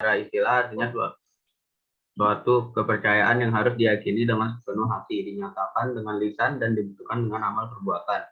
istilah artinya suatu kepercayaan yang harus diyakini dengan sepenuh hati, dinyatakan dengan lisan dan dibuktikan dengan amal perbuatan.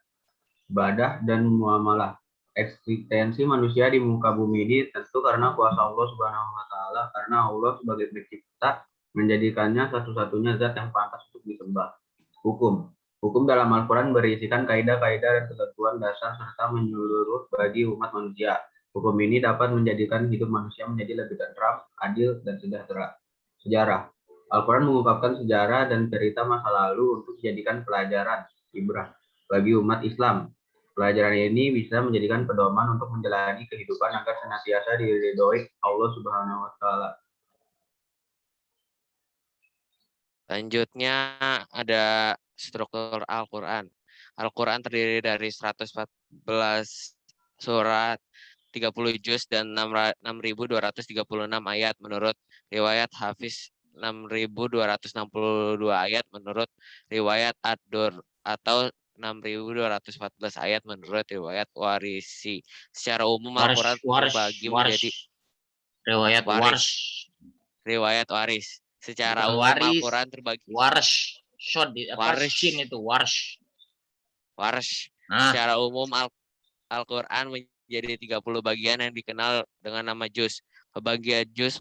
Ibadah dan muamalah. Eksistensi manusia di muka bumi ini tentu karena kuasa Allah Subhanahu wa taala, karena Allah sebagai pencipta menjadikannya satu-satunya zat yang pantas untuk disembah. Hukum. Hukum dalam Al-Quran berisikan kaidah-kaidah dan ketentuan dasar serta menyeluruh bagi umat manusia. Hukum ini dapat menjadikan hidup manusia menjadi lebih tentram, adil, dan sejahtera. Sejarah. Al-Quran mengungkapkan sejarah dan cerita masa lalu untuk dijadikan pelajaran, ibrah, bagi umat Islam. Pelajaran ini bisa menjadikan pedoman untuk menjalani kehidupan agar senantiasa diridhoi Allah Subhanahu wa taala. Selanjutnya ada struktur Al-Quran. Al-Quran terdiri dari 114 surat, 30 juz dan 6.236 ayat menurut riwayat Hafiz, 6.262 ayat menurut riwayat Ad-Dur, atau 6.214 ayat menurut riwayat Warisi. Secara umum Al-Quran terbagi menjadi riwayat Waris. Riwayat Waris. Secara Bukan umum Waris, Al-Quran terbagi Waris. Waris. Itu Waris. Waris. Secara umum Al-Quran menjadi 30 bagian yang dikenal dengan nama juz. Pembagian juz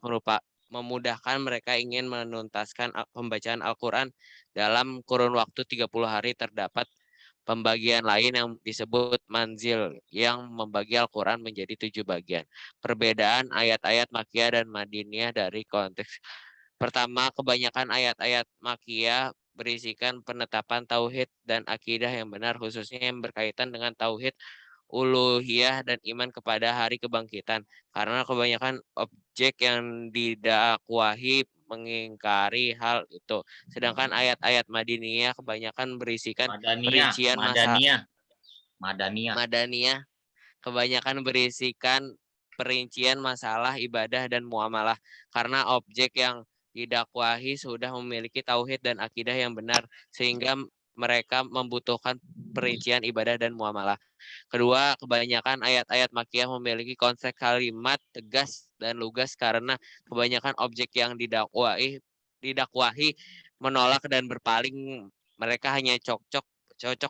memudahkan mereka ingin menuntaskan pembacaan Al-Quran dalam kurun waktu 30 hari. Terdapat pembagian lain yang disebut manzil yang membagi Al-Quran menjadi 7 bagian. Perbedaan ayat-ayat Makkiyah dan Madiniyah dari konteks. Pertama, kebanyakan ayat-ayat Makkiyah berisikan penetapan tauhid dan akidah yang benar, khususnya yang berkaitan dengan tauhid uluhiyah dan iman kepada hari kebangkitan, karena kebanyakan objek yang didakwahi mengingkari hal itu. Sedangkan ayat-ayat Madaniyah kebanyakan berisikan perincian masalah. Madaniyah kebanyakan berisikan perincian masalah ibadah dan muamalah, karena objek yang didakwahi sudah memiliki tauhid dan akidah yang benar, sehingga mereka membutuhkan perincian ibadah dan muamalah. Kedua, kebanyakan ayat-ayat Makkiyah memiliki konsep kalimat tegas dan lugas, karena kebanyakan objek yang didakwahi menolak dan berpaling. Mereka hanya cocok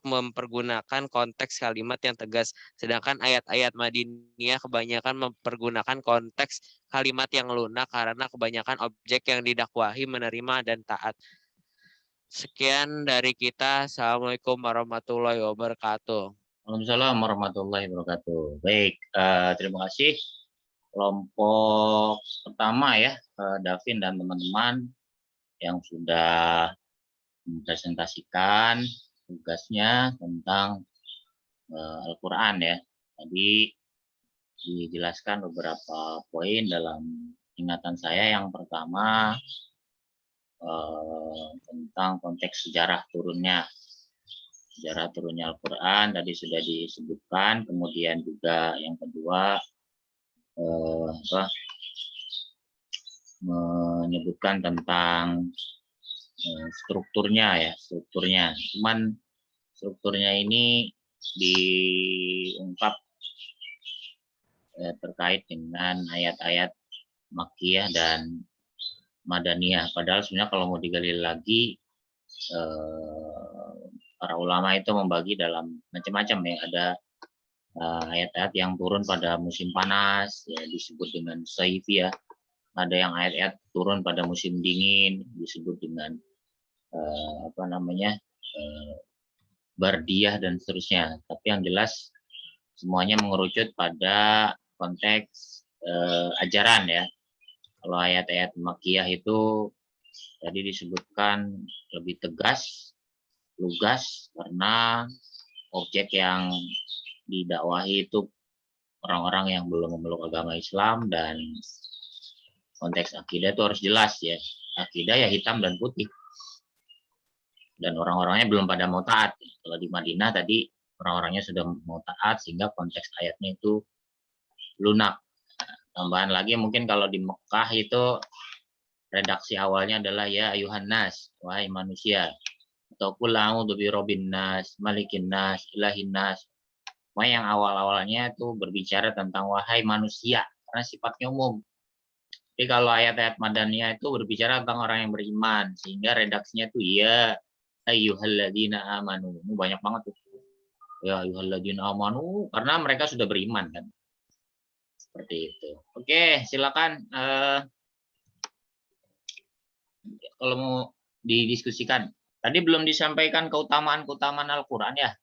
mempergunakan konteks kalimat yang tegas. Sedangkan ayat-ayat Madiniyah kebanyakan mempergunakan konteks kalimat yang lunak, karena kebanyakan objek yang didakwahi menerima dan taat. Sekian dari kita. Assalamualaikum warahmatullahi wabarakatuh. Waalaikumsalam warahmatullahi wabarakatuh. Baik, terima kasih kelompok pertama ya, Davin dan teman-teman yang sudah mempresentasikan tugasnya tentang Al-Quran ya. Tadi dijelaskan beberapa poin dalam ingatan saya. Yang pertama tentang konteks sejarah turunnya Al-Quran tadi sudah disebutkan. Kemudian juga yang kedua menyebutkan tentang strukturnya. Cuman strukturnya ini diungkap terkait dengan ayat-ayat Makkiyah dan Madaniyah. Padahal sebenarnya kalau mau digali lagi, para ulama itu membagi dalam macam-macam ya. Ada ayat-ayat yang turun pada musim panas, ya disebut dengan saifi ya. Ada yang ayat-ayat turun pada musim dingin, disebut dengan bardiyah dan seterusnya. Tapi yang jelas semuanya mengerucut pada konteks ajaran ya. Kalau ayat-ayat Makkiyah itu tadi disebutkan lebih tegas, lugas, karena objek yang didakwahi itu orang-orang yang belum memeluk agama Islam, dan konteks akidah itu harus jelas ya. Akidah ya hitam dan putih. Dan orang-orangnya belum pada mau taat. Kalau di Madinah tadi orang-orangnya sudah mau taat, sehingga konteks ayatnya itu lunak. Tambahan lagi mungkin kalau di Mekah itu redaksi awalnya adalah ya ayuhan nas, wahai manusia. Atau qul a'udzu birabbin nas, malikin nas, ilahin nas. Yang awal-awalnya itu berbicara tentang wahai manusia, karena sifatnya umum. Tapi kalau ayat-ayat Madaniyah itu berbicara tentang orang yang beriman, sehingga redaksinya tuh ya ayyuhalladzina amanu. Ini banyak banget tuh. Ya ayyuhalladzina amanu, karena mereka sudah beriman kan. Seperti itu. Oke, silakan. Kalau mau didiskusikan. Tadi belum disampaikan keutamaan-keutamaan Al-Quran ya.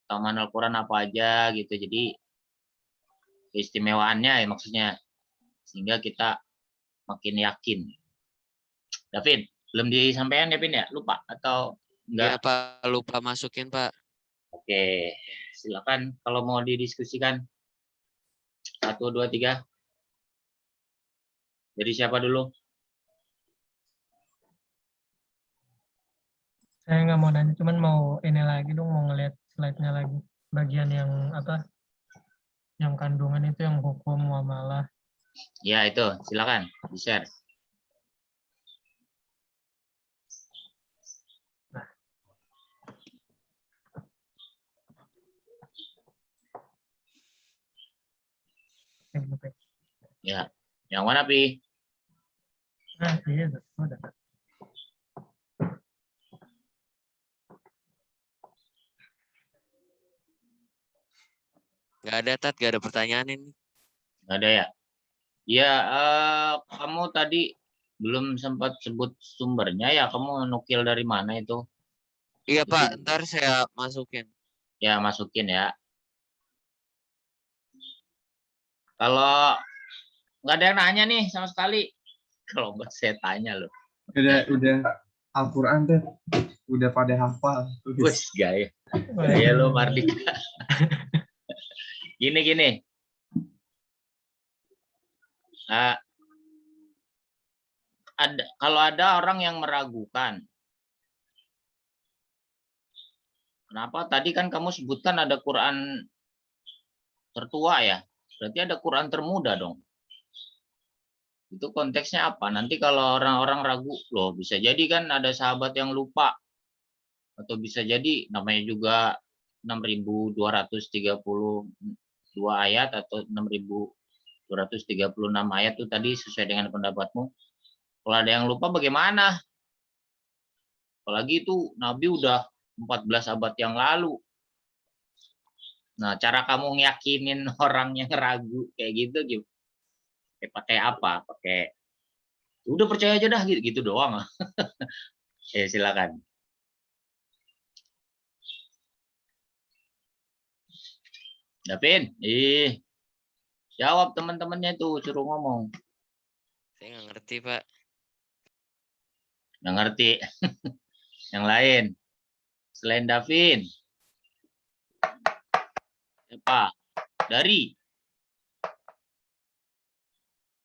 Keutamaan Al-Quran apa aja gitu. Jadi keistimewaannya ya maksudnya. Sehingga kita makin yakin. David, belum disampaikan ya, Pin ya? Lupa atau enggak? Ya Pak, lupa masukin Pak. Oke, silakan kalau mau didiskusikan. 1, 2, 3. Dari siapa dulu? Saya nggak mau nanya, cuman mau ini lagi dong, mau ngeliat slide-nya lagi. Bagian yang apa? Yang kandungan itu yang hukum muamalah. Ya, itu. Silakan di-share. Ya. Yang mana, Pi? Nah, iya, udah. Nggak ada Tat, nggak ada pertanyaan ini. Nggak ada ya? Ya, kamu tadi belum sempat sebut sumbernya ya. Kamu nukil dari mana itu? Iya Itu Pak, ntar saya masukin. ya, masukin ya. Kalau nggak ada yang nanya nih sama sekali. Kalau nggak saya tanya loh. Udah Al-Quran tuh udah pada hafal. Wes, gaya. Gaya lo, Mardika. Gini. Kalau ada orang yang meragukan, kenapa tadi kan kamu sebutkan ada Quran tertua ya? Berarti ada Quran termuda dong. Itu konteksnya apa? Nanti kalau orang-orang ragu, loh bisa jadi kan ada sahabat yang lupa. Atau bisa jadi namanya juga 6.232 ayat atau 6.236 ayat itu tadi sesuai dengan pendapatmu. Kalau ada yang lupa bagaimana? Apalagi itu Nabi udah 14 abad yang lalu. Nah, cara kamu ngeyakinin orang yang ragu kayak gitu, pakai apa? Pakai udah percaya aja dah gitu doang. Ya, silakan. Davin, jawab teman-temannya tuh suruh ngomong. Saya nggak ngerti Pak. Nggak ngerti. Yang lain selain Davin. Siapa? Dari.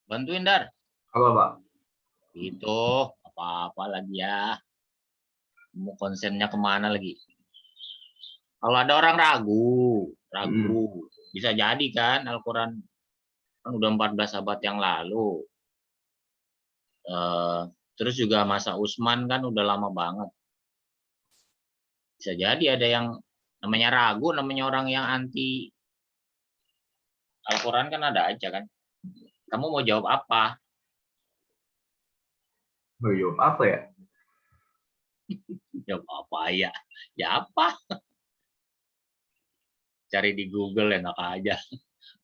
Bantuin Dar. Apa Pak? Itu apa-apa lagi ya. Mau konsennya kemana lagi? Kalau ada orang ragu, bisa jadi kan Al-Quran kan udah 14 abad yang lalu. Terus juga masa Utsman kan udah lama banget. Bisa jadi ada yang namanya ragu, namanya orang yang anti Al-Quran kan ada aja kan. Kamu mau jawab apa? Oh, jawab apa ya? Jawab apa ya? Ya apa? Cari di Google enak aja.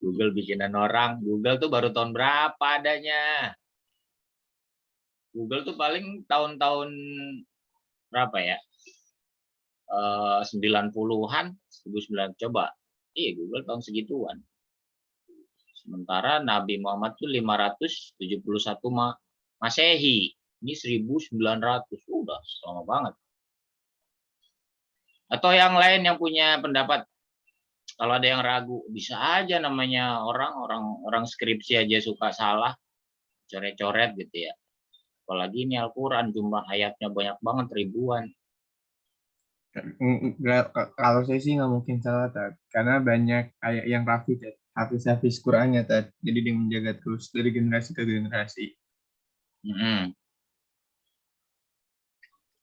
Google bikinan orang. Google tuh baru tahun berapa adanya? Google tuh paling tahun-tahun berapa ya? 90-an, 1900 coba. Iya, Google tahun segituan. Sementara Nabi Muhammad tuh 571 Masehi. Ini 1900. Udah lama banget. Atau yang lain yang punya pendapat, kalau ada yang ragu, bisa aja namanya orang skripsi aja suka salah, coret-coret gitu ya. Apalagi ini Al-Quran, jumlah ayatnya banyak banget, ribuan. Kalau saya sih nggak mungkin salah, Tat. Karena banyak ayat yang rafi, Tat. Hafiz Qurannya, Tat. Jadi dia menjaga terus dari generasi ke generasi.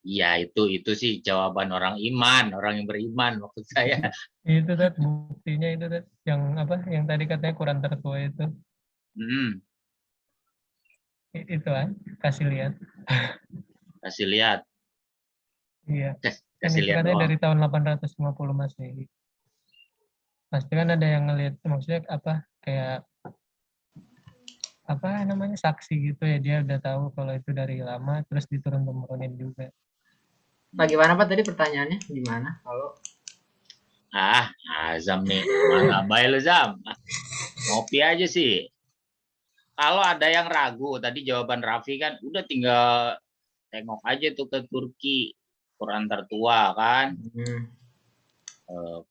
Iya, itu sih jawaban orang iman, orang yang beriman maksud saya. Itu Tat, buktinya itu Tat. Yang apa? Yang tadi katanya Quran tertua itu. Itu kan, kasih lihat. Kasih lihat, Iya. Kan kasih itu lihat katanya doang. dari tahun 850 Masehi. Pasti kan ada yang ngelihat, maksudnya apa, kayak apa namanya, saksi gitu ya, dia udah tahu kalau itu dari lama, terus diturun-turunin juga. Nah, gimana Pak tadi pertanyaannya? Gimana kalau Azam nih, mana baik lu Zam? Ngopi aja sih. Kalau ada yang ragu, tadi jawaban Raffi kan udah tinggal tengok aja tuh ke Turki, Quran tertua kan,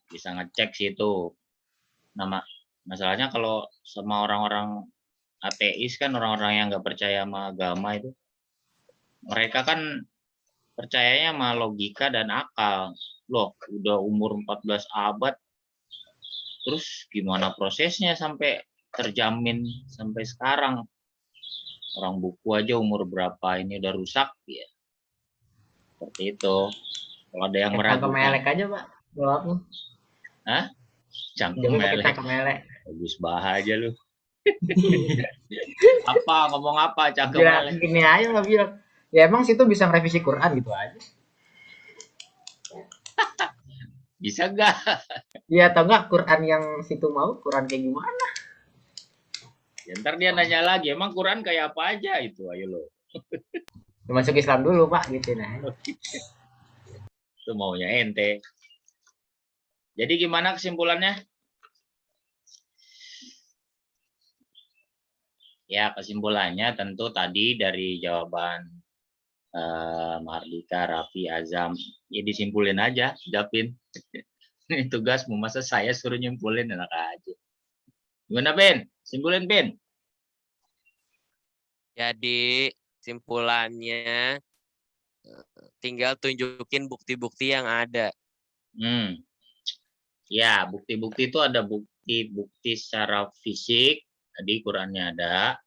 bisa ngecek situ. Nama masalahnya kalau sama orang-orang ateis kan, orang-orang yang nggak percaya sama agama itu, mereka kan percayanya sama logika dan akal. Loh, udah umur 14 abad, terus gimana prosesnya sampai terjamin sampai sekarang? Orang buku aja umur berapa ini udah rusak ya. Seperti itu. Kalau ada yang cangkem meragukan, melek aja Pak jawabnya? cangkem Jawabnya pakai melek. cangkem melek. Bagus aja lu. Apa ngomong apa cangkem Bilang melek? gini aja lah bilang. Ya emang situ bisa revisi Quran gitu aja. Bisa gak? Ya atau enggak Quran yang situ mau Quran kayak gimana? Ya, ntar dia nanya lagi, emang Quran kayak apa aja itu? Ayo lo. Masuk Islam dulu Pak gitu nah. Itu maunya ente. Jadi gimana kesimpulannya? Ya kesimpulannya tentu tadi dari jawaban Mardika, Raffi, Azam, ya disimpulin aja, Japin. Ini tugasmu, masa saya suruh nyimpulin, enak aja. Gimana Ben? Simpulin Ben. Jadi simpulannya tinggal tunjukin bukti-bukti yang ada. Ya, bukti-bukti itu ada bukti-bukti secara fisik, tadi Qurannya ada.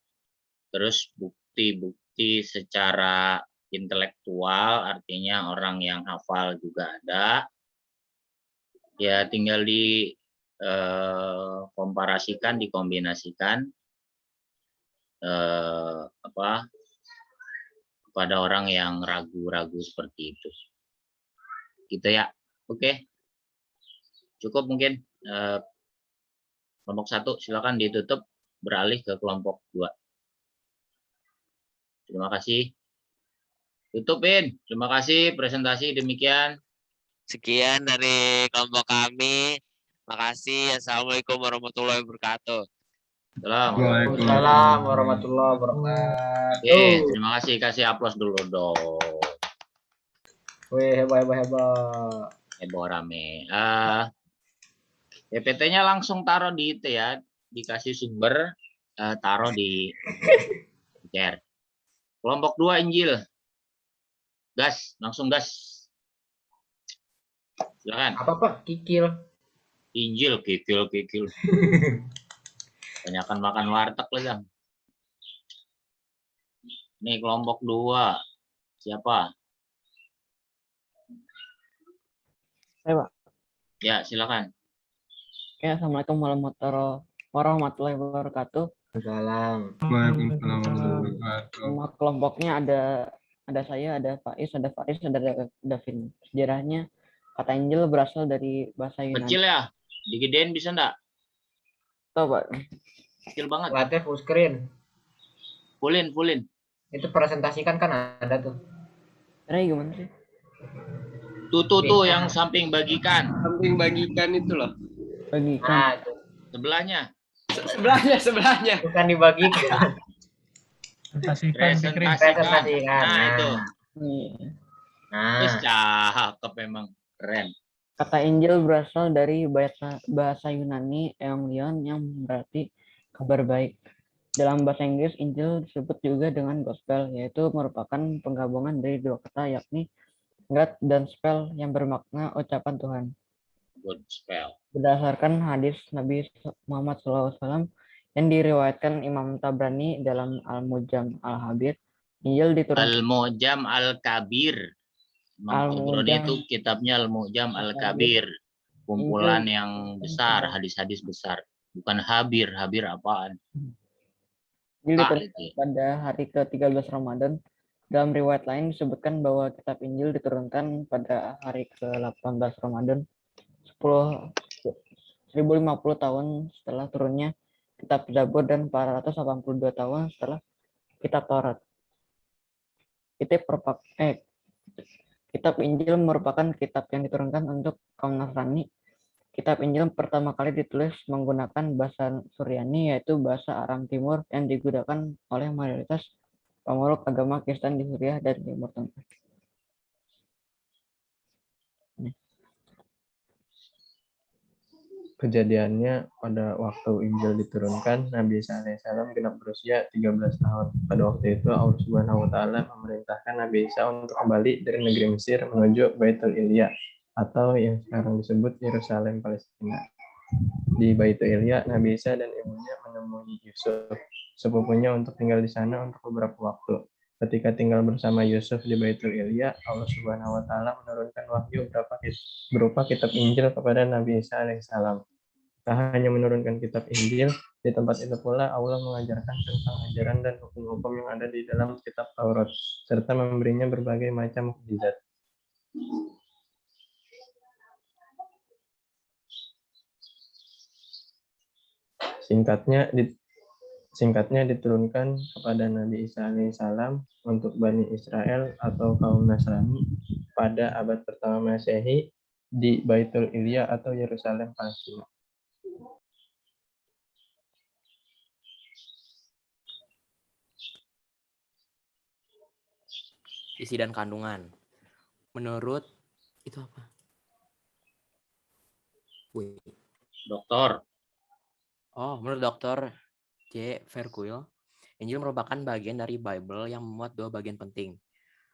Terus bukti-bukti secara intelektual, artinya orang yang hafal juga ada. Ya, tinggal komparasikan, dikombinasikan kepada orang yang ragu-ragu seperti itu. Gitu ya. Oke. Cukup mungkin. Kelompok 1 silakan ditutup, beralih ke kelompok 2. Terima kasih. Tutupin. Terima kasih presentasi demikian. Sekian dari kelompok kami. Makasih. Assalamualaikum warahmatullahi wabarakatuh. Waalaikumsalam warahmatullahi wabarakatuh. Oke, terima kasih. Kasih aplaus dulu dong. Wih, hebat. Heboh rame. PPT-nya langsung taruh di itu ya. Dikasih sumber, taruh di share. Kelompok 2 Injil. Gas, langsung gas. Silakan. Apa Pak? Kikil. Injil, kikil. Banyakan makan warteg lah, Jam. Nih kelompok 2. Siapa? Saya, Pak. Ya, silakan. Ya, Assalamualaikum warahmatullahi wabarakatuh. Salam. Waalaikumsalam warahmatullahi wabarakatuh. Nama kelompoknya ada saya, ada Faiz, ada Davin. Sejarahnya kata Injil berasal dari bahasa Yunani. Kecil ya? Digedein bisa enggak? Tahu, Pak? Kecil banget. Latih full screen. Fullin. Itu presentasikan kan ada tuh. Caranya gimana sih? Tuh yang samping bagikan. Samping bagikan itu loh. Bagikan. Nah, itu. Sebelahnya. Sebelahnya. Bukan dibagikan. Presentasikan. Presentasikan. Nah, itu. Iya. Terus Nah, cakep memang. Keren. Kata Injil berasal dari bahasa Yunani Evangelion yang berarti kabar baik. Dalam bahasa Inggris, Injil disebut juga dengan Gospel, yaitu merupakan penggabungan dari dua kata, yakni God dan spell yang bermakna ucapan Tuhan. Good spell. Berdasarkan hadis Nabi Muhammad SAW yang diriwayatkan Imam Tabrani dalam Al-Mujam Al-Habir, Injil diturunkan. Al-Mujam Al-Kabir. Imam Tabrani itu kitabnya Al-Mujam Al-Kabir. Kumpulan yang besar, hadis-hadis besar. Bukan Habir apaan. Injil Pak diturunkan itu ya. pada hari ke-13 Ramadan. Dalam riwayat lain disebutkan bahwa kitab Injil diturunkan pada hari ke-18 Ramadan 1050 tahun setelah turunnya kitab Zabur dan 482 tahun setelah kitab Taurat. Kitab Injil merupakan kitab yang diturunkan untuk kaum Nasrani. Kitab Injil pertama kali ditulis menggunakan bahasa Suryani, yaitu bahasa Aram Timur yang digunakan oleh mayoritas pemeluk agama Kristen di Suriah dan Timur Tengah. Kejadiannya pada waktu Injil diturunkan, Nabi Isa alaihissalam genap berusia 13 tahun. Pada waktu itu Allah Subhanahu wa taala memerintahkan Nabi Isa untuk kembali dari negeri Mesir menuju Baitul Ilya atau yang sekarang disebut Yerusalem Palestina. Di Baitul Ilya, Nabi Isa dan ibunya menemui Yusuf, sepupunya untuk tinggal di sana untuk beberapa waktu. Ketika tinggal bersama Yusuf di Baitul Ilya, Allah Subhanahu wa taala menurunkan wahyu berupa kitab Injil kepada Nabi Isa alaihissalam. Tak hanya menurunkan kitab Injil, di tempat itu pula Allah mengajarkan tentang ajaran dan hukum-hukum yang ada di dalam kitab Taurat, serta memberinya berbagai macam mukjizat. Singkatnya diturunkan kepada Nabi Isa alaihissalam untuk Bani Israel atau kaum Nasrani pada abad pertama Masehi di Baitul Ilya atau Yerusalem Palestina. Isi dan kandungan. Menurut itu apa? Wih. Dokter. Menurut Dr. J. Verkuil, Injil merupakan bagian dari Bible yang memuat dua bagian penting.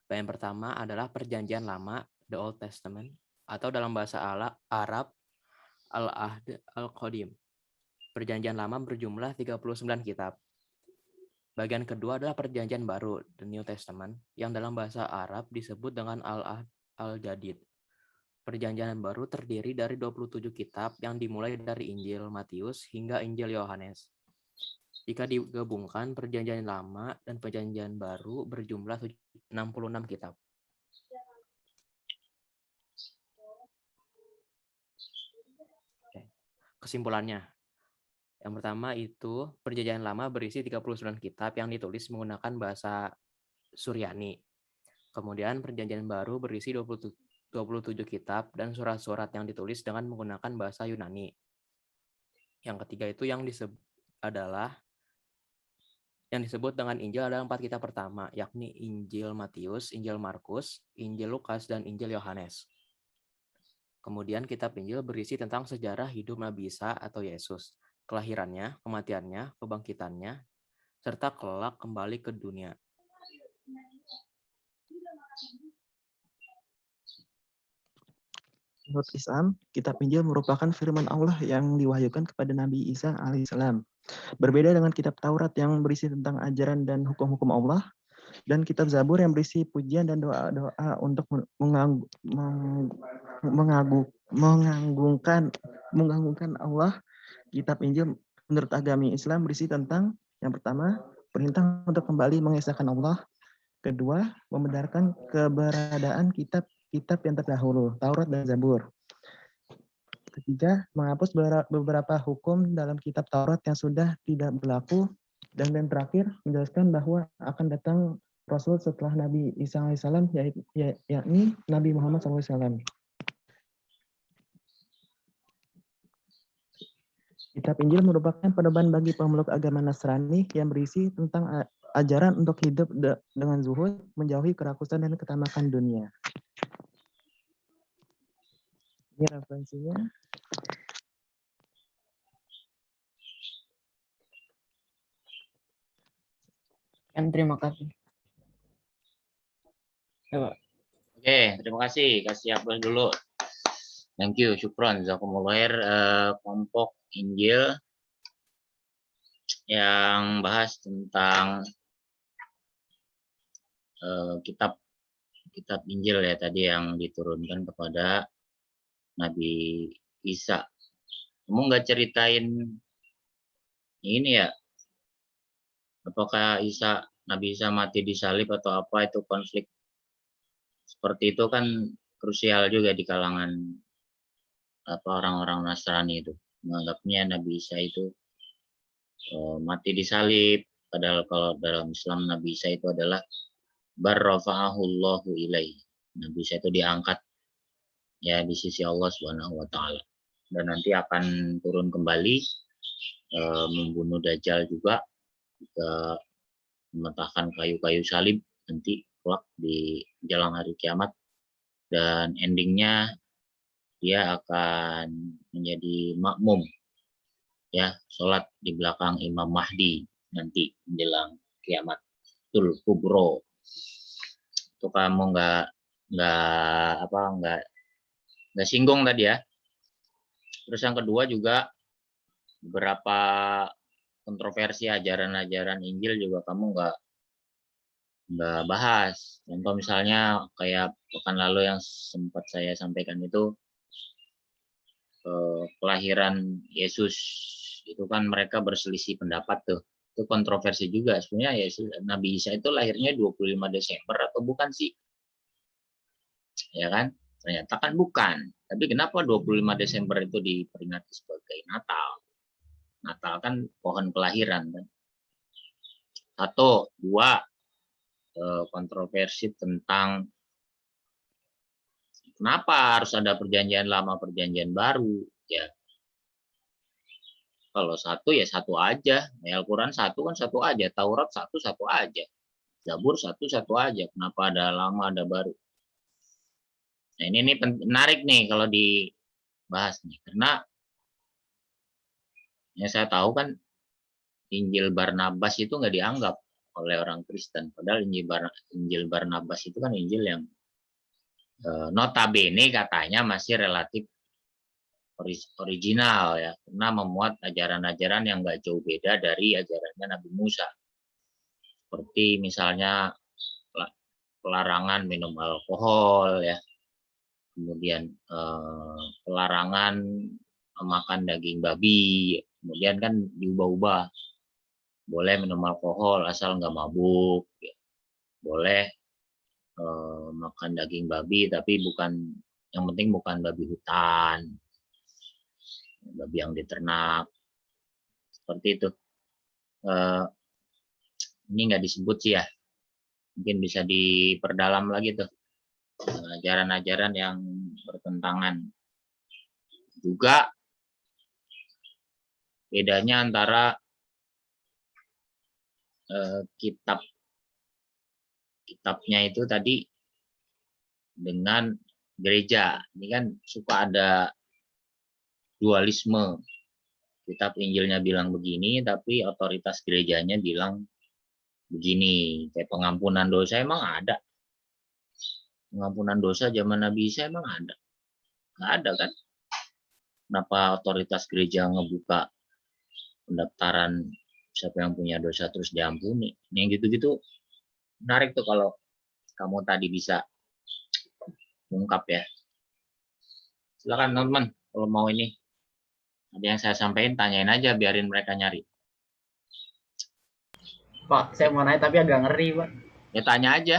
Bagian pertama adalah Perjanjian Lama, the Old Testament, atau dalam bahasa Arab, Al-Ahd Al-Qadim. Perjanjian Lama berjumlah 39 kitab. Bagian kedua adalah Perjanjian Baru, the New Testament, yang dalam bahasa Arab disebut dengan Al-Ahd Al-Jadid. Perjanjian Baru terdiri dari 27 kitab yang dimulai dari Injil Matius hingga Injil Yohanes. Jika digabungkan, Perjanjian Lama dan Perjanjian Baru berjumlah 66 kitab. Kesimpulannya, yang pertama itu Perjanjian Lama berisi 39 kitab yang ditulis menggunakan bahasa Suryani. Kemudian Perjanjian Baru berisi 27 kitab dan surat-surat yang ditulis dengan menggunakan bahasa Yunani. Yang ketiga itu yang disebut dengan Injil adalah 4 kitab pertama, yakni Injil Matius, Injil Markus, Injil Lukas, dan Injil Yohanes. Kemudian kitab Injil berisi tentang sejarah hidup Nabi Isa atau Yesus, kelahirannya, kematiannya, kebangkitannya, serta kelak kembali ke dunia. Menurut Islam, kitab Injil merupakan firman Allah yang diwahyukan kepada Nabi Isa alaihissalam. Berbeda dengan kitab Taurat yang berisi tentang ajaran dan hukum-hukum Allah, dan kitab Zabur yang berisi pujian dan doa-doa untuk mengagungkan Allah. Kitab Injil menurut agama Islam berisi tentang yang pertama, perintah untuk kembali mengesahkan Allah. Kedua, membenarkan keberadaan kitab yang terdahulu, Taurat dan Zabur. Ketiga, menghapus beberapa hukum dalam kitab Taurat yang sudah tidak berlaku. Dan yang terakhir, menjelaskan bahwa akan datang Rasul setelah Nabi Isa alaihissalam, yakni Nabi Muhammad SAW. Kitab Injil merupakan pedoman bagi pemeluk agama Nasrani yang berisi tentang ajaran untuk hidup dengan zuhud, menjauhi kerakusan dan ketamakan dunia. Ini referensinya. Terima kasih. Coba. Oke, terima kasih. Kasih Abdul dulu. Thank you, syukron. Jazakumullah khair. Kelompok Injil yang bahas tentang kitab Injil ya tadi yang diturunkan kepada Nabi Isa. Kamu nggak ceritain ini ya Apakah Nabi Isa mati disalib atau apa, itu konflik seperti itu kan krusial juga di kalangan orang-orang Nasrani itu. Menganggapnya Nabi Isa itu mati disalib, padahal kalau dalam Islam Nabi Isa itu adalah barrafa'ahullahu ilaihi. Nabi Isa itu diangkat ya di sisi Allah Subhanahu wa taala. Dan nanti akan turun kembali membunuh Dajjal juga mematahkan kayu-kayu salib nanti kelak di jelang hari kiamat, dan endingnya dia akan menjadi makmum ya, sholat di belakang Imam Mahdi nanti menjelang kiamat tul kubro. Itu kamu nggak singgung tadi ya. Terus yang kedua juga beberapa kontroversi ajaran-ajaran Injil juga kamu nggak bahas. Contoh misalnya kayak pekan lalu yang sempat saya sampaikan itu kelahiran Yesus itu kan mereka berselisih pendapat tuh. Itu kontroversi juga sebenarnya. Nabi Isa itu lahirnya 25 Desember atau bukan sih? Ya kan? Ternyata kan bukan. Tapi kenapa 25 Desember itu diperingati sebagai Natal? Natal kan pohon kelahiran kan. Satu, dua, kontroversi tentang kenapa harus ada perjanjian lama, perjanjian baru. Ya, kalau satu ya satu aja. Al-Quran satu kan satu aja. Taurat satu aja. Zabur satu aja. Kenapa ada lama, ada baru? Nah ini menarik nih kalau dibahas nih. Karena yang saya tahu kan Injil Barnabas itu nggak dianggap oleh orang Kristen. Padahal Injil Barnabas itu kan Injil yang notabene katanya masih relatif original ya, karena memuat ajaran-ajaran yang nggak jauh beda dari ajarannya Nabi Musa. Seperti misalnya pelarangan minum alkohol ya, kemudian pelarangan makan daging babi, kemudian kan diubah-ubah, boleh minum alkohol asal nggak mabuk, ya. Boleh makan daging babi tapi yang penting bukan babi hutan, babi yang diternak, seperti itu. Ini nggak disebut sih ya, mungkin bisa diperdalam lagi tuh ajaran-ajaran yang bertentangan. Juga bedanya antara kitabnya itu tadi dengan gereja. Ini kan suka ada dualisme. Kitab Injilnya bilang begini, tapi otoritas gerejanya bilang begini. Kayak pengampunan dosa emang ada. Pengampunan dosa zaman Nabi Isa emang ada. Nggak ada kan? Kenapa otoritas gereja ngebuka pendaftaran siapa yang punya dosa terus diampuni? Yang gitu-gitu menarik tuh kalau kamu tadi bisa ungkap ya. Silakan teman-teman, kalau mau ini ada yang saya sampaikan tanyain aja, biarin mereka nyari. Pak, saya mau nanya tapi agak ngeri, Pak. Ya tanya aja.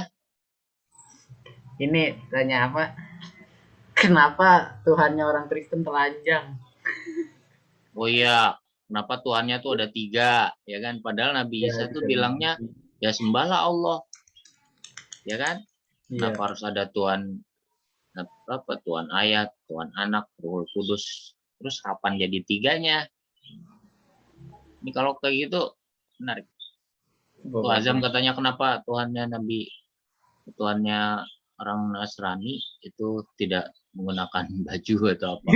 Ini tanya apa? Kenapa Tuhannya orang Kristen telanjang? Oh iya, kenapa Tuhannya tuh ada 3, ya kan? Padahal Nabi Isa tuh bilangnya ya sembahlah Allah, ya kan? Kenapa harus ada Tuhan apa? Tuhan Ayat, Tuhan Anak, Ruhul Kudus. Terus kapan jadi 3-nya? Ini kalau kayak gitu menarik. Tuh Azam katanya kenapa Tuhannya orang Nasrani itu tidak menggunakan baju atau apa?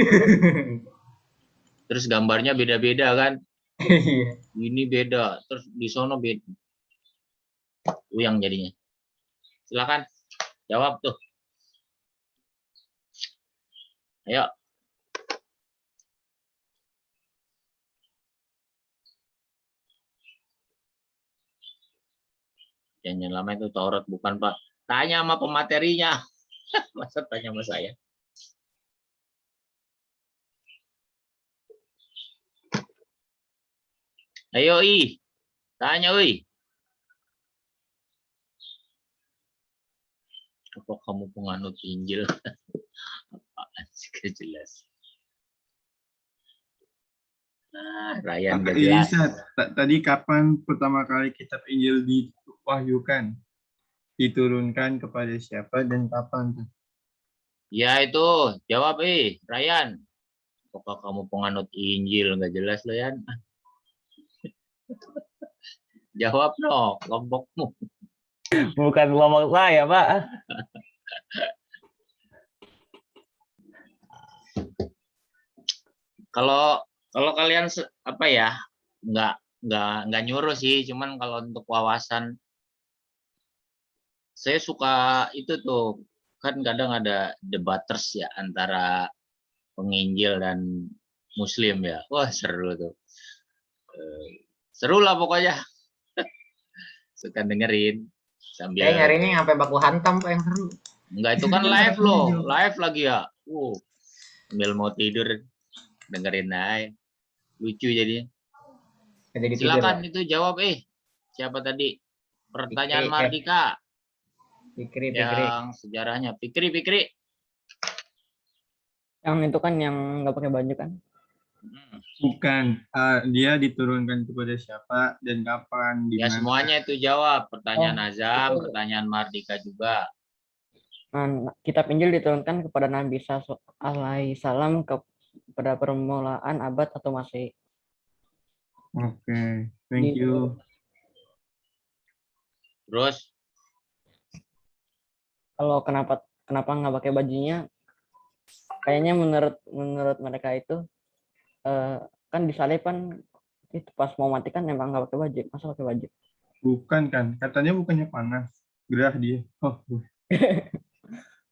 Terus gambarnya beda-beda kan? Ini beda, terus di sono beda. Yang jadinya. Silakan jawab tuh. Ayo. Jangan lama itu Taurat bukan Pak. Tanya sama pematerinya. Masa tanya sama saya. Ayo tanya Apa kamu penganut Injil? Apaan sih gak jelas. Ryan gak jelas. Isa, tadi kapan pertama kali kitab Injil diwahyukan? Diturunkan kepada siapa dan kapan? Ya itu, jawab Ryan. Apakah kamu penganut Injil? Gak jelas lo Yan. Jawab no, kelompokmu. Bukan kelompok saya, Pak. Kalau kalian apa ya, nggak nyuruh sih, cuman kalau untuk wawasan saya suka itu tuh, kan kadang ada debaters ya antara penginjil dan muslim ya. Wah, seru tuh. Seru lah pokoknya. Suka dengerin sambil nyari ini sampai baku hantam Pak yang seru. Enggak, itu kan live loh, live lagi ya. Sambil mau tidur dengerin aja. Lucu jadinya. Silakan itu jawab siapa tadi? Pertanyaan Mardika. Fikri. Yang sejarahnya Fikri. Yang itu kan yang nggak pakai baju kan? Bukan, dia diturunkan kepada siapa dan kapan? Ya semuanya itu jawab. Pertanyaan Azam, itu. pertanyaan Mardika juga. Nah, kitab Injil diturunkan kepada Nabi Isa alaihissalam pada permulaan abad 1 Masehi. Oke, thank you. Terus kalau kenapa nggak pakai bajunya? Kayaknya menurut mereka itu kan disalib kan itu pas mau mati kan emang nggak pakai baju, masa pakai baju? Bukan kan, katanya bukannya panas, gerah dia.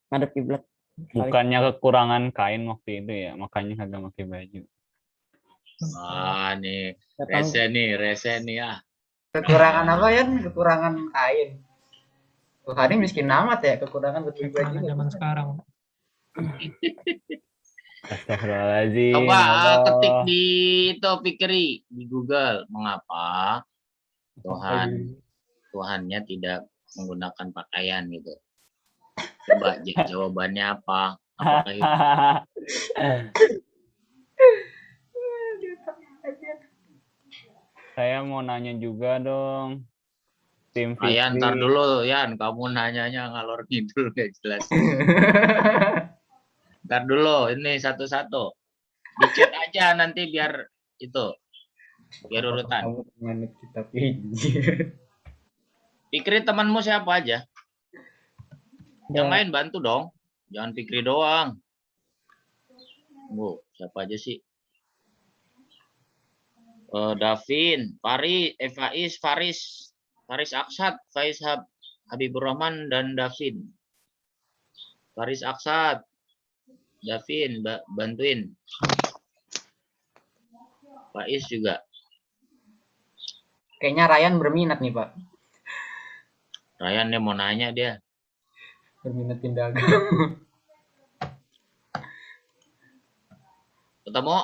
Ngadep kiblat. Bukannya kekurangan kain waktu itu ya, makanya kagak pakai baju. nih rese nih ya. Kekurangan apa ya? Kekurangan kain. Tuhan ini miskin amat ya, kekurangan baju zaman sekarang. Astagfirullahaladzim. Coba ketik di itu Fikri di Google, mengapa Tuhannya tidak menggunakan pakaian gitu. Coba jawabannya apa? Apakah itu? Saya mau nanya juga dong. Tim Yan, ntar dulu Yan, kamu nanyanya ngalor ngidul gak jelas. Ntar dulu, ini satu-satu. Di chat aja nanti biar urutan. Kamu menganut kitab Injil. Fikri temanmu siapa aja? Yang lain bantu dong. Jangan Fikri doang. Siapa aja sih? Davin, Faris Aksad, Faiz Habibur Rahman, dan Davin. Faris Aksad, Davin, bantuin. Faiz juga. Kayaknya Ryan berminat nih Pak. Ryan dia mau nanya dia. Berminat pindah agama. Ketemu?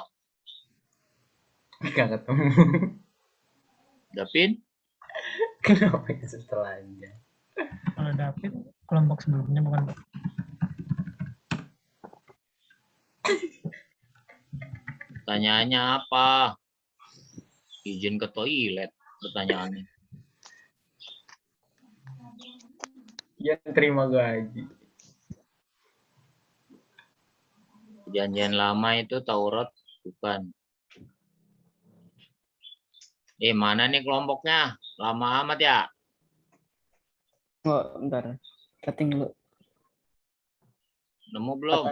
Gak ketemu. Davin? Kenapa itu setelahnya? Kalau David kelompok sebelumnya bukan Pak. Pertanyaannya apa? Izin ke toilet pertanyaannya. Dia terima gaji. Perjanjian lama itu Taurat bukan. Mana nih kelompoknya? Lama amat ya? Bentar. Setting dulu. Nemu belum?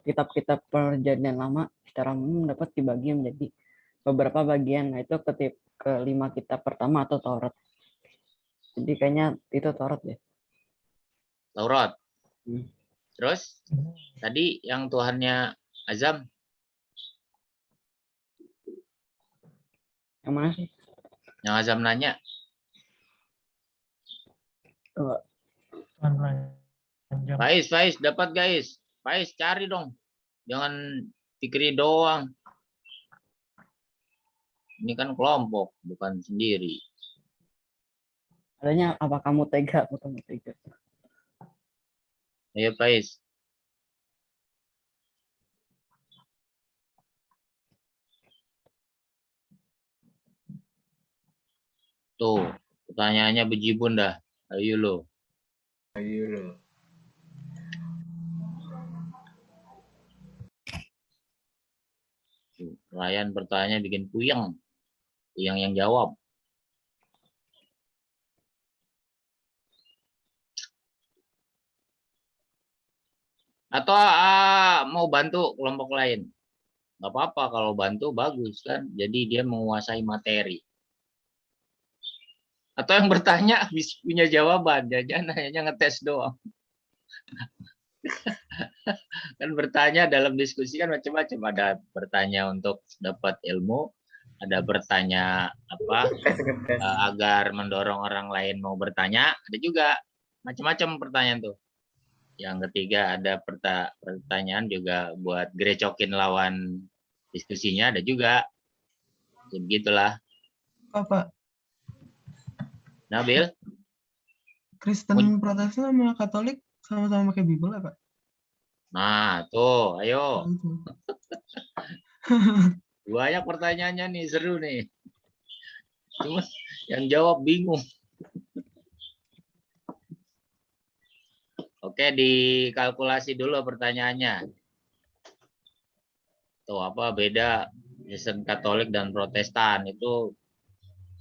Kitab-kitab perjanjian lama secara umum dapat dibagi menjadi beberapa bagian. Nah, itu kelima kitab pertama atau Taurat. Jadi kayaknya itu Taurat ya. Taurat. Terus tadi yang Tuhannya Azam. Yang mana sih? Yang Azam nanya. Faiz, dapat guys. Faiz cari dong. Jangan Fikri doang. Ini kan kelompok, bukan sendiri. Adanya apa kamu tega? Kamu tega. Ayo Faiz. Tuh, pertanyaannya bejibun dah. Ayo lo. Ayo lo. Ryan bertanya bikin puyeng. Puyeng yang jawab. Atau mau bantu kelompok lain? Nggak apa-apa, kalau bantu bagus kan. Jadi dia menguasai materi. Atau yang bertanya bisa punya jawaban. Jangan hanya ngetes doang. Kan bertanya dalam diskusi kan macam-macam. Ada bertanya untuk dapat ilmu. Ada bertanya apa agar mendorong orang lain mau bertanya. Ada juga macam-macam pertanyaan tuh. Yang ketiga ada pertanyaan juga buat gerecokin lawan diskusinya, ada juga. Ya, begitulah. Pak, Nabil? Kristen Protestan sama Katolik sama-sama pakai Bible ya, Pak? Nah, tuh, ayo. Banyak pertanyaannya nih, seru nih. Cuma yang jawab bingung. Oke, dikalkulasi dulu pertanyaannya. Tuh, apa beda Kristen Katolik dan Protestan? Itu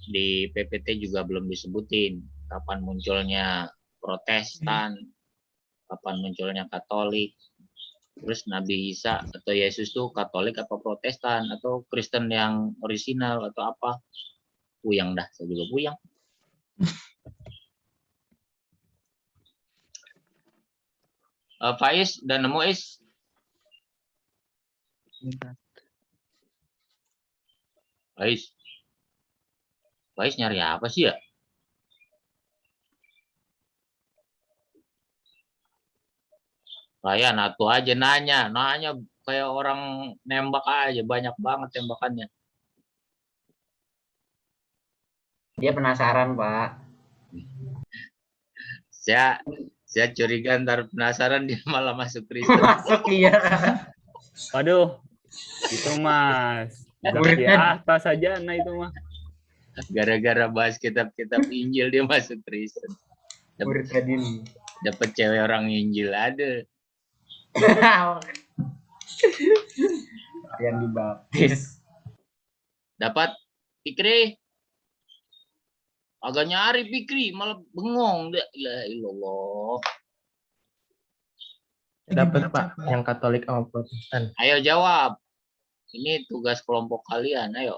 di PPT juga belum disebutin. Kapan munculnya Protestan, kapan munculnya Katolik. Terus Nabi Isa atau Yesus tuh Katolik apa Protestan atau Kristen yang orisinal atau apa? Puyang dah, saya juga puyang. Faiz dan Muiz. Faiz nyari apa sih ya? Ryan, atuh aja nanya kayak orang nembak aja, banyak banget tembakannya. Dia penasaran, Pak. Saya curiga ntar penasaran dia malah masuk Kristen. Masuk iya. Waduh, itu mas. Di atas saja, nah itu mah. Gara-gara bahas kitab-kitab Injil dia masuk Kristen. Dapat cewek orang Injil ada. Yang dibaptis. Dapat Fikri. Agak nyari Fikri, malah bengong. La ilallah. Dapat Pak, yang Katolik sama Protestan. Ayo jawab. Ini tugas kelompok kalian, ayo.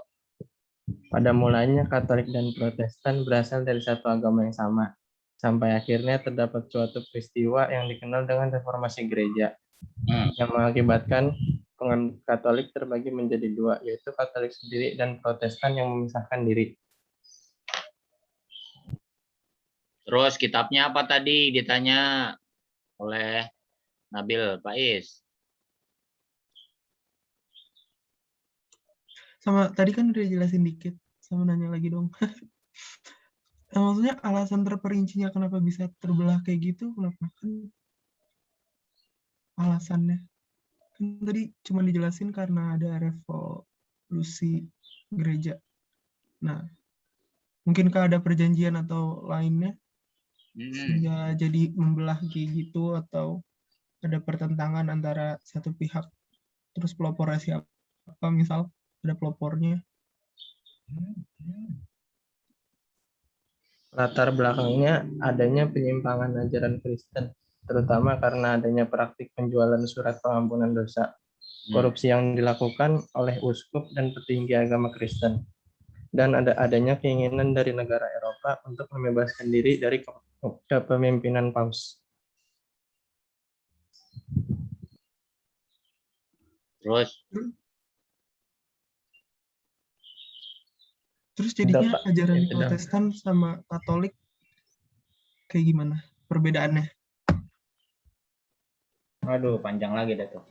Pada mulanya Katolik dan Protestan berasal dari satu agama yang sama. Sampai akhirnya terdapat suatu peristiwa yang dikenal dengan reformasi gereja. Yang mengakibatkan Katolik terbagi menjadi dua, yaitu Katolik sendiri dan Protestan yang memisahkan diri. Terus kitabnya apa tadi ditanya oleh Nabil Faiz? Sama tadi kan udah jelasin dikit, sama nanya lagi dong. Maksudnya alasan terperincinya kenapa bisa terbelah kayak gitu, kenapa kan alasannya? Kan tadi cuma dijelasin karena ada revolusi gereja. Nah, mungkinkah ada perjanjian atau lainnya sehingga jadi membelah kayak gitu, atau ada pertentangan antara satu pihak terus pelopornya siapa, misal ada pelopornya. Latar belakangnya adanya penyimpangan ajaran Kristen, terutama karena adanya praktik penjualan surat pengampunan dosa, korupsi yang dilakukan oleh uskup dan petinggi agama Kristen, dan adanya keinginan dari negara Eropa untuk membebaskan diri dari kepemimpinan Paus. Terus jadinya ajaran Protestan sama Katolik kayak gimana perbedaannya? Aduh, panjang lagi dah tuh.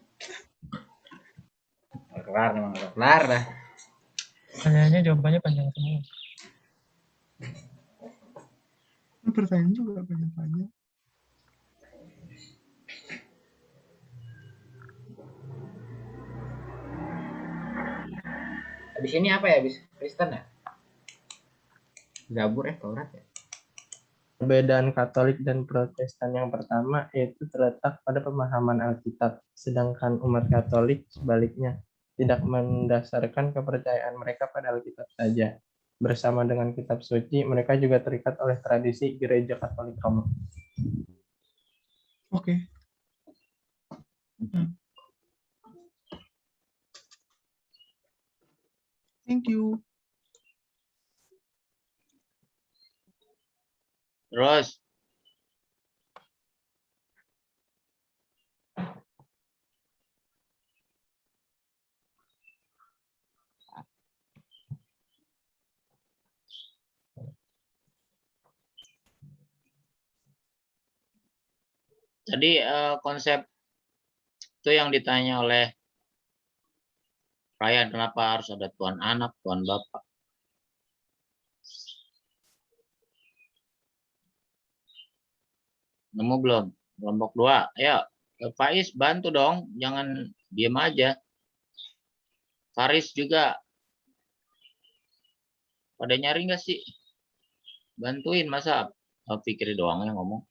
Kelar memang kelar dah. Pertanyaannya jawabannya panjang semua. Pertanyaan juga panjang-panjang. Habis ini apa ya? Habis Kristen ya? Zabur Taurat ya? Perbedaan Katolik dan Protestan yang pertama yaitu terletak pada pemahaman Alkitab, sedangkan umat Katolik sebaliknya tidak mendasarkan kepercayaan mereka pada Alkitab saja. Bersama dengan kitab suci, mereka juga terikat oleh tradisi Gereja Katolik Roma. Oke. Thank you. Terus tadi konsep itu yang ditanya oleh Ryan, kenapa harus ada Tuhan Anak, Tuhan Bapa? Nemu belum? Kelompok 2. Ayo, Faiz bantu dong, jangan diem aja. Faris juga. Pada nyari nggak sih? Bantuin, masa pikir doang yang ngomong.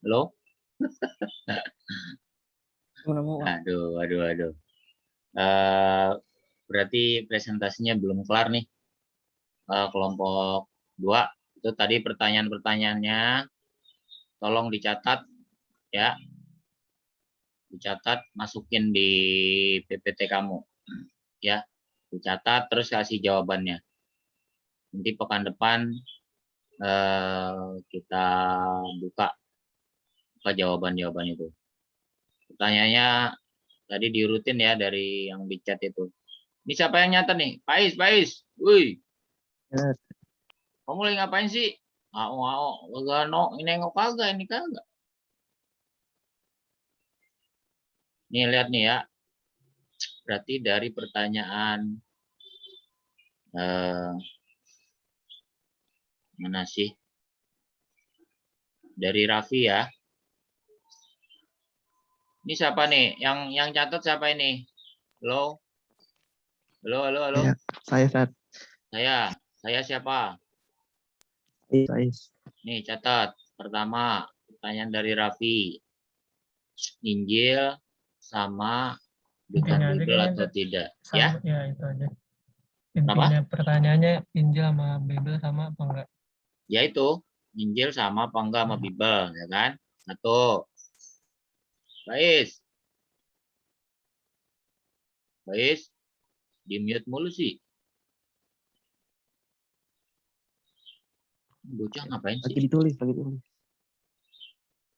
Halo? Aduh. Berarti presentasinya belum kelar nih. Kelompok 2. Itu tadi pertanyaan-pertanyaannya. Tolong dicatat ya. Dicatat, masukin di PPT kamu. Ya. Dicatat terus kasih jawabannya. Nanti pekan depan kita buka jawaban-jawaban itu. Pertanyaannya tadi diurutin ya dari yang di chat itu. Ini siapa yang nyata nih? Pais. Wih. Kamu lagi ngapain sih? Ini nengok kagak, ini kagak. Nih lihat nih ya. Berarti dari pertanyaan mana sih? Dari Raffi ya. Ini siapa nih? Yang catat siapa ini? Halo? Saya Sat. Saya siapa? Faiz. Nih catat. Pertama, pertanyaan dari Raffi. Injil sama bukan Bible atau tidak? Ya? Ya, itu aja. Intinya pertanyaannya Injil sama Bible sama apa enggak? Ya itu, Injil sama apa enggak sama Bible, ya kan? Satu. Faiz, di mute mulu sih. Bocah ngapain sih? Lagi ditulis.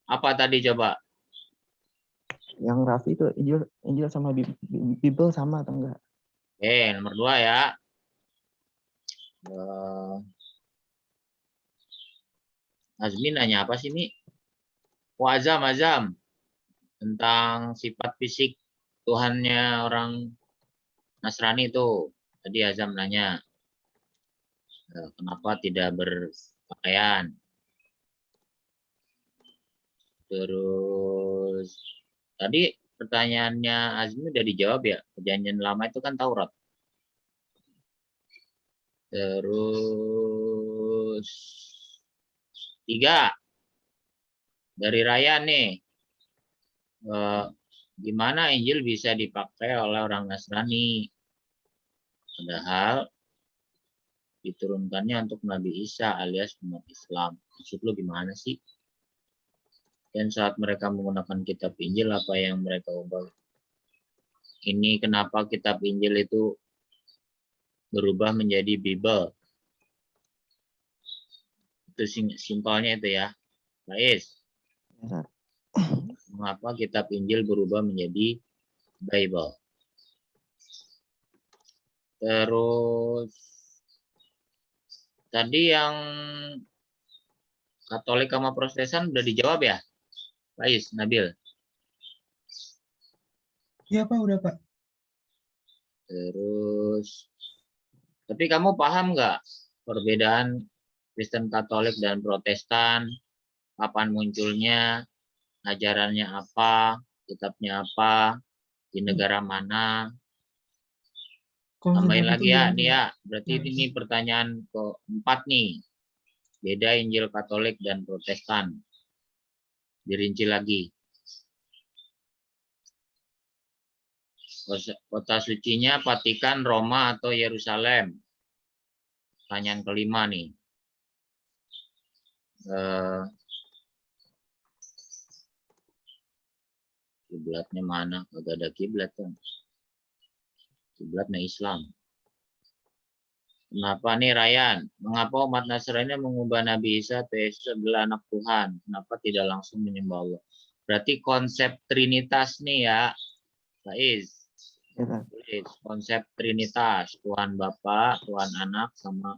Apa tadi coba? Yang Raffi itu Injil sama Bible sama atau enggak? Nomor 2 ya. Azmi nanya apa sih ini? Azam. Tentang sifat fisik Tuhannya orang Nasrani itu. Tadi Azam nanya. Kenapa tidak berpakaian? Terus tadi pertanyaannya Azmi udah dijawab ya. Perjanjian lama itu kan Taurat. Terus 3 dari Raya nih. Gimana Injil bisa dipakai oleh orang Nasrani? Padahal diturunkannya untuk Nabi Isa alias umat Islam. Maksud lu gimana sih? Dan saat mereka menggunakan kitab Injil, apa yang mereka ubah? Ini kenapa kitab Injil itu berubah menjadi Bible? Itu simpelnya itu ya. Faiz. Mengapa kitab Injil berubah menjadi Bible? Terus tadi yang Katolik sama Protestan udah dijawab ya, Faiz, Nabil. Iya Pak, udah Pak. Terus, tapi kamu paham nggak perbedaan Kristen Katolik dan Protestan? Kapan munculnya? Ajarannya apa? Kitabnya apa? Di negara mana? Tambahin lagi ya, nih ya. Berarti ini pertanyaan keempat nih. Beda Injil Katolik dan Protestan. Dirinci lagi. Kota sucinya Vatikan, Roma, atau Yerusalem? Pertanyaan kelima nih. Kiblatnya mana? Kagak ada kiblat kan? Kiblatnya Islam. Kenapa nih Ryan? Mengapa umat Nasrani mengubah Nabi Isa atau Yesus adalah anak Tuhan? Kenapa tidak langsung menyembah Allah? Berarti konsep Trinitas nih ya, Faiz. Konsep Trinitas, Tuhan Bapa, Tuhan Anak, sama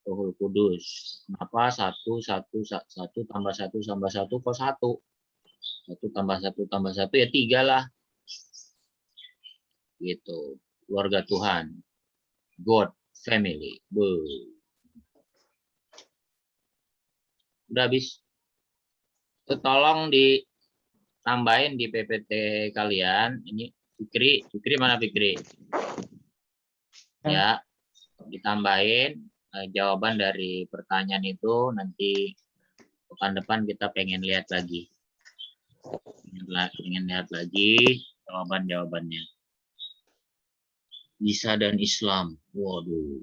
Roh Kudus. Kenapa satu tambah satu kok satu? Satu tambah satu ya 3 lah. Gitu. Keluarga Tuhan. God family. Udah habis. Itu tolong ditambahin di PPT kalian. Ini Fikri mana Fikri? Ya, ditambahin jawaban dari pertanyaan itu, nanti pekan depan kita pengen lihat lagi. Pengen lihat lagi jawaban-jawabannya. Isa dan Islam. Waduh,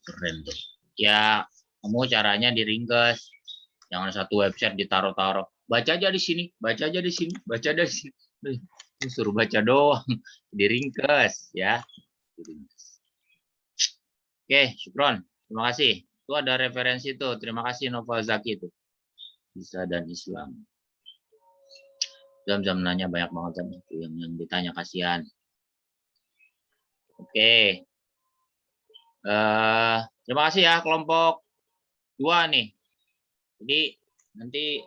keren tuh. Ya, kamu caranya diringkes. Jangan satu website ditaruh-taruh. Baca aja di sini, baca aja di sini, baca aja di sini. Suruh baca doang. Diringkes ya. Oke, syukron. Terima kasih. Itu ada referensi tuh. Terima kasih Novel Zaki itu. Isa dan Islam. Jam nanya banyak banget kan itu yang ditanya, kasihan. Oke. Terima kasih ya kelompok 2 nih. Jadi nanti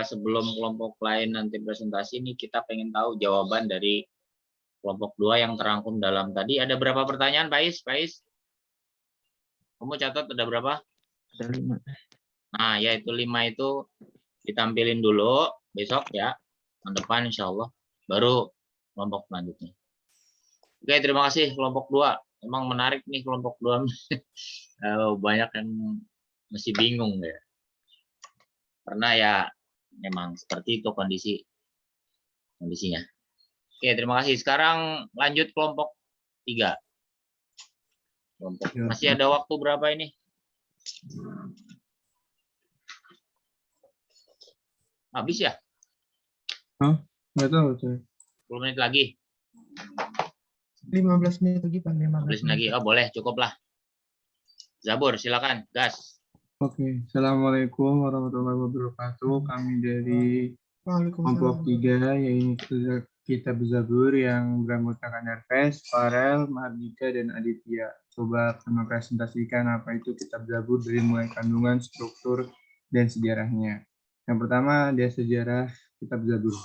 sebelum kelompok lain nanti presentasi ini kita pengen tahu jawaban dari kelompok 2 yang terangkum dalam tadi. Ada berapa pertanyaan, Faiz? Kamu catat ada berapa? Ada 5. Nah, ya itu 5 itu ditampilin dulu besok ya. Tahun depan insya Allah. Baru kelompok selanjutnya. Oke, terima kasih kelompok 2. Emang menarik nih kelompok 2. Banyak yang masih bingung ya. Karena ya memang seperti itu kondisinya. Oke, terima kasih. Sekarang lanjut kelompok 3. Masih ada waktu berapa ini? Habis ya? Nggak tahu. 10 menit lagi. 15 menit lagi Pak. 15 menit lagi. Oh, boleh, cukup lah. Zabur, silakan. Gas. Oke, Assalamualaikum warahmatullahi wabarakatuh. Kami dari kelompok 3, yaitu Kitab Zabur yang beranggotakan Nerves, Farel, Mahardika, dan Aditya. Coba kami presentasikan apa itu Kitab Zabur dari mulai kandungan, struktur, dan sejarahnya. Yang pertama, ada sejarah Kitab Zabur.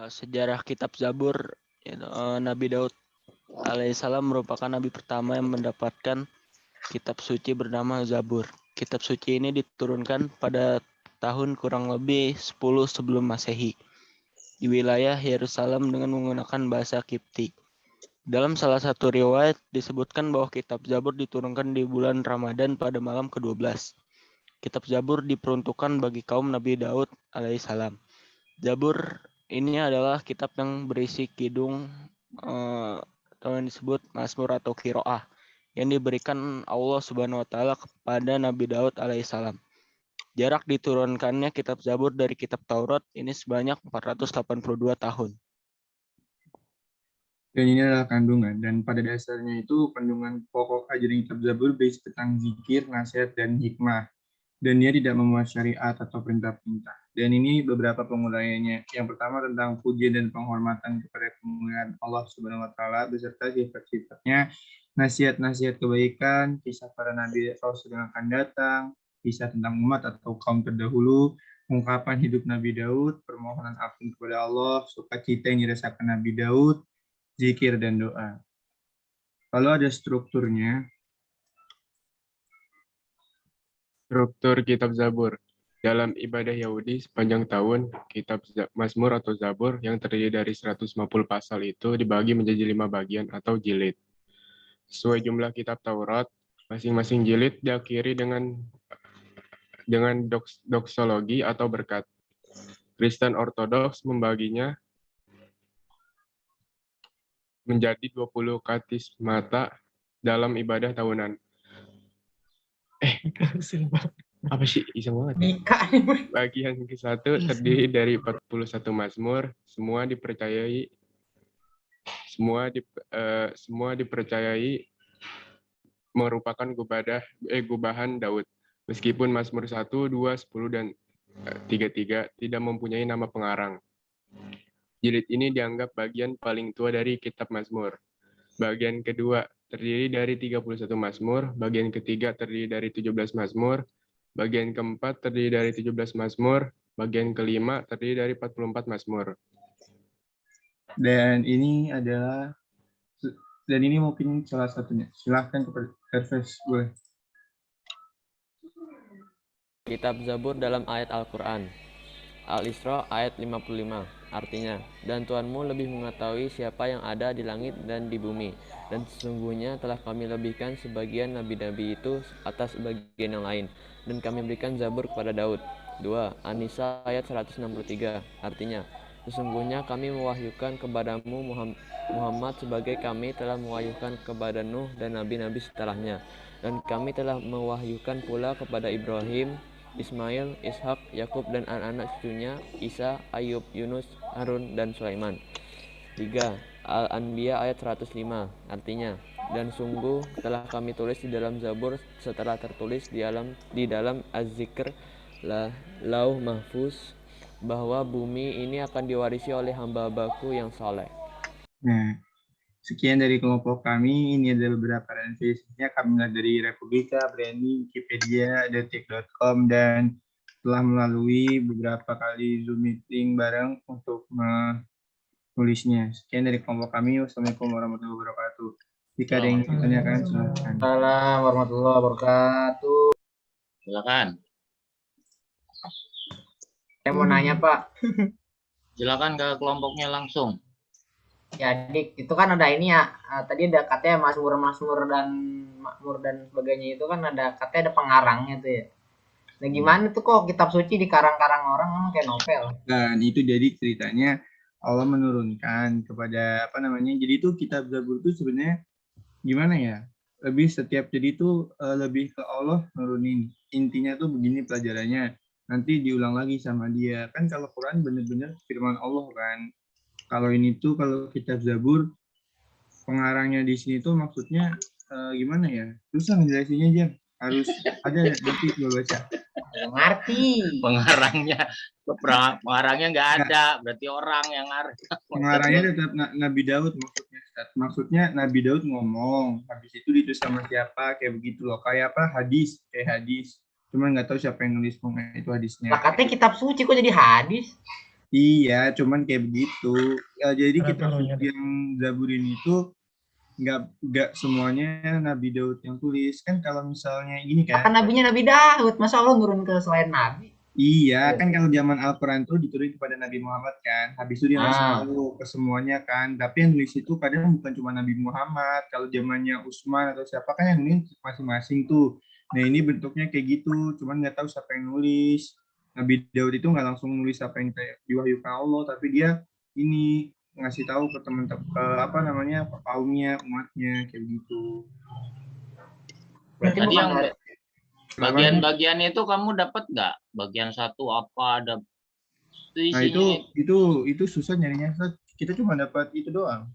Sejarah Kitab Zabur, Nabi Daud alaihissalam merupakan nabi pertama yang mendapatkan kitab suci bernama Zabur. Kitab suci ini diturunkan pada tahun kurang lebih 10 sebelum Masehi di wilayah Yerusalem dengan menggunakan bahasa Kipti. Dalam salah satu riwayat disebutkan bahwa kitab Zabur diturunkan di bulan Ramadan pada malam ke-12. Kitab Zabur diperuntukkan bagi kaum Nabi Daud alaihissalam. Zabur ini adalah kitab yang berisi kidung atau yang disebut Mazmur atau Qiraah yang diberikan Allah Subhanahu wa taala kepada Nabi Daud alaihissalam. Jarak diturunkannya kitab Zabur dari kitab Taurat ini sebanyak 482 tahun. Dan ini adalah kandungan, dan pada dasarnya itu kandungan pokok ajaran kitab Zabur berisi tentang zikir, nasihat, dan hikmah. Dan dia tidak memuat syariat atau perintah-perintah. Dan ini beberapa penguraiannya. Yang pertama tentang pujian dan penghormatan kepada kemuliaan Allah Subhanahu wa taala beserta sifat-sifatnya, nasihat-nasihat kebaikan, kisah para nabi Rasul yang akan datang, kisah tentang umat atau kaum terdahulu, ungkapan hidup Nabi Daud, permohonan ampun kepada Allah, sukacita yang dirasakan Nabi Daud, zikir dan doa. Kalau ada strukturnya, struktur kitab Zabur. Dalam ibadah Yahudi sepanjang tahun, kitab Mazmur atau Zabur yang terdiri dari 150 pasal itu dibagi menjadi 5 bagian atau jilid. Sesuai jumlah kitab Taurat, masing-masing jilid diakhiri dengan doksologi atau berkat. Kristen Ortodoks membaginya menjadi 20 katismata dalam ibadah tahunan. Apa sih? Iseng banget. Bagian ke-1 terdiri dari 41 mazmur, semua dipercayai merupakan gubahan Daud. Meskipun Mazmur 1, 2, 10 dan 33 tidak mempunyai nama pengarang. Jilid ini dianggap bagian paling tua dari kitab Mazmur. Bagian kedua terdiri dari 31 mazmur, bagian ketiga terdiri dari 17 mazmur, bagian keempat terdiri dari 17 mazmur, bagian kelima terdiri dari 44 mazmur. Dan ini mungkin salah satunya. Silahkan kepada Herves, boleh. Kitab Zabur dalam ayat Al-Quran. Al-Isra ayat 55. Artinya, dan Tuhanmu lebih mengetahui siapa yang ada di langit dan di bumi. Dan sesungguhnya telah kami lebihkan sebagian nabi-nabi itu atas sebagian yang lain. Dan kami berikan Zabur kepada Daud. 2. An-Nisa ayat 163. Artinya, sesungguhnya kami mewahyukan kepadamu Muhammad sebagai kami telah mewahyukan kepada Nuh dan nabi-nabi setelahnya. Dan kami telah mewahyukan pula kepada Ibrahim, Ismail, Ishak, Yakub dan anak-anak cucunya, Isa, Ayub, Yunus, Harun dan Sulaiman. 3. Al-Anbiya ayat 105. Artinya, dan sungguh telah kami tulis di dalam Zabur setelah tertulis di dalam Az-Zikr Lauh Mahfuz bahwa bumi ini akan diwarisi oleh hamba-hambaku yang saleh. Nah, sekian dari kelompok kami. Ini ada beberapa referensinya. Kami lihat dari Republika, Branding, Wikipedia, detik.com, dan telah melalui beberapa kali Zoom meeting bareng untuk menulisnya. Sekian dari kelompok kami. Wassalamualaikum warahmatullahi wabarakatuh. Jika ada yang ditanyakan, silakan. Assalamualaikum warahmatullahi wabarakatuh. Silakan. Saya mau nanya, Pak. Silakan ke kelompoknya langsung. Ya, Dik, itu kan ada ini ya. Tadi ada katanya Mazmur dan sebagainya itu kan ada katanya ada pengarangnya tuh ya. Nah, gimana tuh kok kitab suci dikarang-karang orang emang kayak novel? Dan itu jadi ceritanya Allah menurunkan kepada jadi itu kitab Zabur itu sebenarnya gimana ya? Lebih setiap jadi itu lebih ke Allah nurunin. Intinya tuh begini pelajarannya. Nanti diulang lagi sama dia. Kan kalau Quran benar-benar firman Allah kan. Kalau ini tuh kalau kitab Zabur pengarangnya di sini tuh maksudnya gimana ya? Susah ngejelasinnya aja. Harus ada nanti coba baca. Ngerti. Pengarangnya nggak ada, berarti orang yang ngarang. Pengarangnya tetap Nabi Daud maksudnya. Maksudnya Nabi Daud ngomong, habis itu ditulis sama siapa kayak begitu loh. Kayak apa? Hadis, kayak hadis. Cuman nggak tahu siapa yang nulis itu hadisnya. Lah katanya kitab suci kok jadi hadis? Iya, cuman kayak begitu. Ya, jadi kitab suci yang Zaburin itu nggak semuanya Nabi Daud yang tulis. Kan kalau misalnya gini kan. Kan nabinya Nabi Daud, masa Allah turun ke selain nabi? Iya, kan kalau zaman Al-Quran itu diturunkan kepada Nabi Muhammad kan. Habis itu dia ngasih tahu ke semuanya kan. Tapi yang nulis itu kadang bukan cuma Nabi Muhammad. Kalau zamannya Utsman atau siapa kan yang nulis masing-masing tuh. Nah ini bentuknya kayak gitu, cuman nggak tahu siapa yang nulis. Nabi Daud itu nggak langsung nulis apa yang diwahyukan Allah, tapi dia ini ngasih tahu ke teman-teman ke kaumnya, umatnya kayak gitu. Berarti yang bagian-bagian itu kamu dapat nggak? Bagian satu apa ada? Nah itu susah nyarinya. Kita cuma dapat itu doang.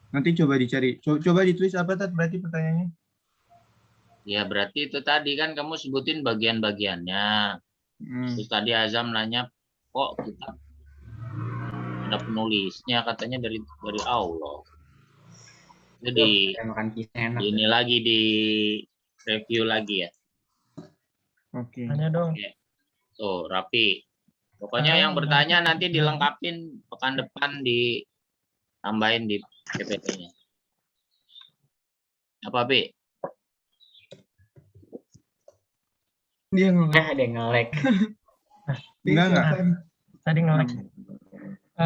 Nanti coba dicari. Coba ditulis apa tadi berarti pertanyaannya? Ya berarti itu tadi kan kamu sebutin bagian-bagiannya. Terus tadi Azam nanya, kok kita ada penulisnya, katanya dari Allah. Jadi ini lagi di review lagi ya. Oke. Tanya dong. Tuh rapi. Pokoknya yang bertanya nanti dilengkapin pekan depan, ditambahin di PPT-nya. Apa B? Dia ngelek. Dia ngelek. Enggak. Tadi ngelek.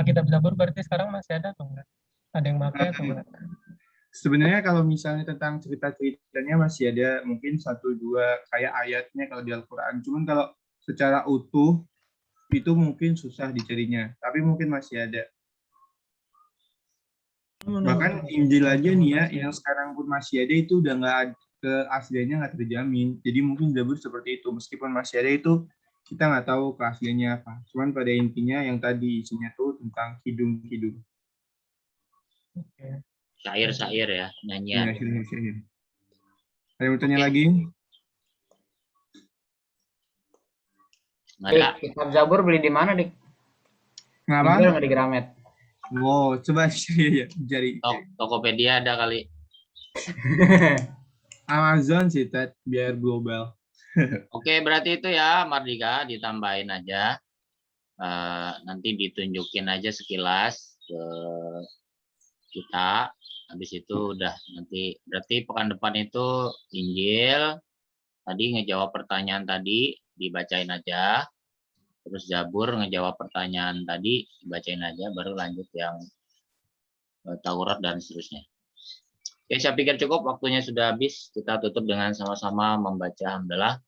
Kitab Zabur berarti sekarang masih ada atau enggak? Ada yang pakai atau enggak? Sebenarnya kalau misalnya tentang cerita-ceritanya masih ada mungkin 1-2 kayak ayatnya kalau di Al-Quran. Cuman kalau secara utuh itu mungkin susah dicarinya. Tapi mungkin masih ada. Bahkan Injil aja nih ya, yang sekarang pun masih ada itu udah nggak, keasliannya nggak terjamin. Jadi mungkin Zabur seperti itu. Meskipun masih ada itu, kita nggak tahu keasliannya apa. Cuman pada intinya yang tadi isinya tuh tentang kidung-kidung. Syair-syair ya, nyanyian. Ya, syair. Ada yang bertanya lagi? Kitab Zabur beli di mana, Dik? Kenapa? Dijual nggak di Gramet? Wow, coba cari. Tokopedia ada kali. Amazon sih, Ted, biar global. Oke, berarti itu ya, Mardika, ditambahin aja. Nanti ditunjukin aja sekilas ke kita. Habis itu udah nanti, berarti pekan depan itu Injil. Tadi ngejawab pertanyaan tadi, dibacain aja. Terus Zabur ngejawab pertanyaan tadi, dibacain aja, baru lanjut yang Taurat dan seterusnya. Oke, saya pikir cukup, waktunya sudah habis. Kita tutup dengan sama-sama membaca hamdalah.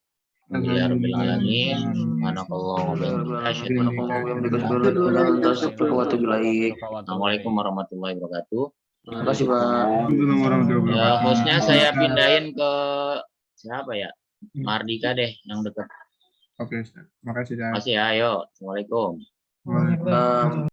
Assalamualaikum warahmatullahi wabarakatuh. Terima kasih, Pak. Hostnya saya pindahin ke siapa ya? Mardika deh, yang dekat. Oke, Ustaz. Makasih, Ustaz. Makasih ya, ayo. Assalamualaikum. Waalaikumsalam.